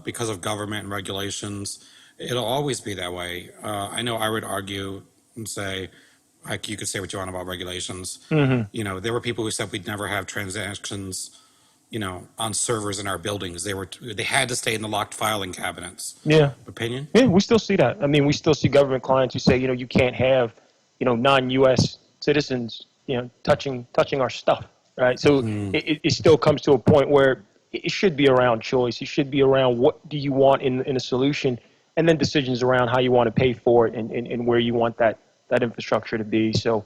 because of government and regulations. It'll always be that way. I know I would argue and say, like you could say what you want about regulations. Hmm. There were people who said we'd never have transactions, on servers in our buildings. They had to stay in the locked filing cabinets. Yeah. Opinion? Yeah, we still see that. I mean, we still see government clients who say, you can't have, non-U.S. citizens, touching our stuff, right? So Mm. it still comes to a point where it should be around choice. It should be around what do you want in a solution, and then decisions around how you want to pay for it and where you want that infrastructure to be. So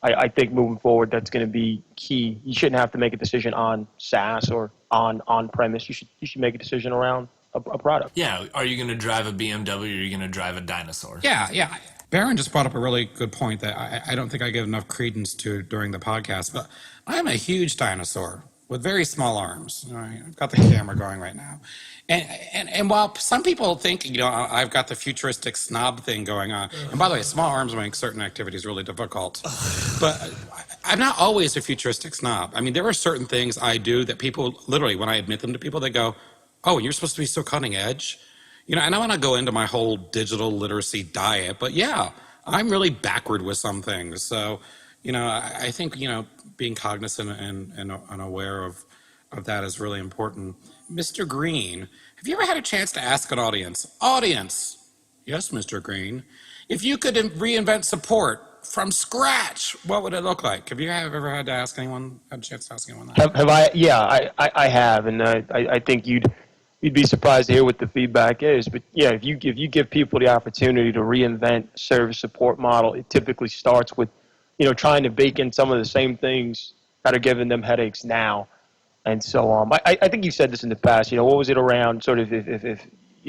I think moving forward, that's going to be key. You shouldn't have to make a decision on SaaS or on-premise. You should make a decision around a product. Yeah, are you going to drive a BMW or are you going to drive a dinosaur? Yeah, yeah. Barron just brought up a really good point that I don't think I give enough credence to during the podcast, but I'm a huge dinosaur with very small arms. All right, I've got the camera going right now. And while some people think, I've got the futuristic snob thing going on, and by the way, small arms make certain activities really difficult, but I'm not always a futuristic snob. I mean, there are certain things I do that people literally, when I admit them to people, they go, "Oh, and you're supposed to be so cutting edge." And I want to go into my whole digital literacy diet, but yeah, I'm really backward with some things. So, I think, being cognizant and aware of that is really important. Mr. Green, have you ever had a chance to ask an audience, yes, Mr. Green, if you could reinvent support from scratch, what would it look like? Have you ever had to ask anyone, had a chance to ask anyone that? Have I? Yeah, I have, and I think you'd be surprised to hear what the feedback is. But yeah, if you give people the opportunity to reinvent service support model, it typically starts with trying to bake in some of the same things that are giving them headaches now. And so I think you said this in the past. What was it around sort of if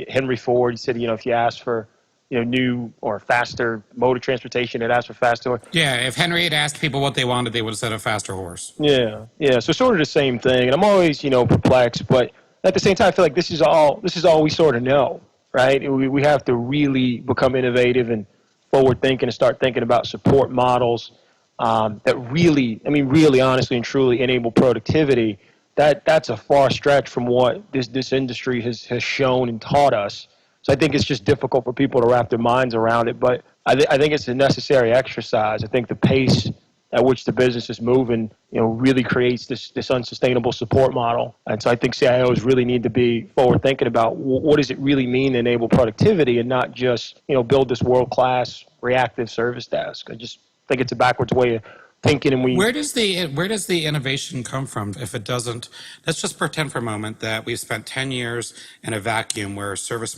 Henry Ford said if you ask for new or faster mode of transportation, it asked for faster. Yeah, if Henry had asked people what they wanted, they would have said a faster horse. Yeah, yeah. So sort of the same thing. And I'm always perplexed, but at the same time, I feel like this is all we sort of know, right? We have to really become innovative and forward thinking and start thinking about support models that really, really honestly and truly enable productivity. That's a far stretch from what this industry has shown and taught us. So I think it's just difficult for people to wrap their minds around it. But I think it's a necessary exercise. I think the pace at which the business is moving, really creates this unsustainable support model. And so I think CIOs really need to be forward thinking about what does it really mean to enable productivity and not just, build this world-class reactive service desk. I just think it's a backwards way of thinking. And where does the innovation come from if it doesn't? Let's just pretend for a moment that we've spent 10 years in a vacuum where service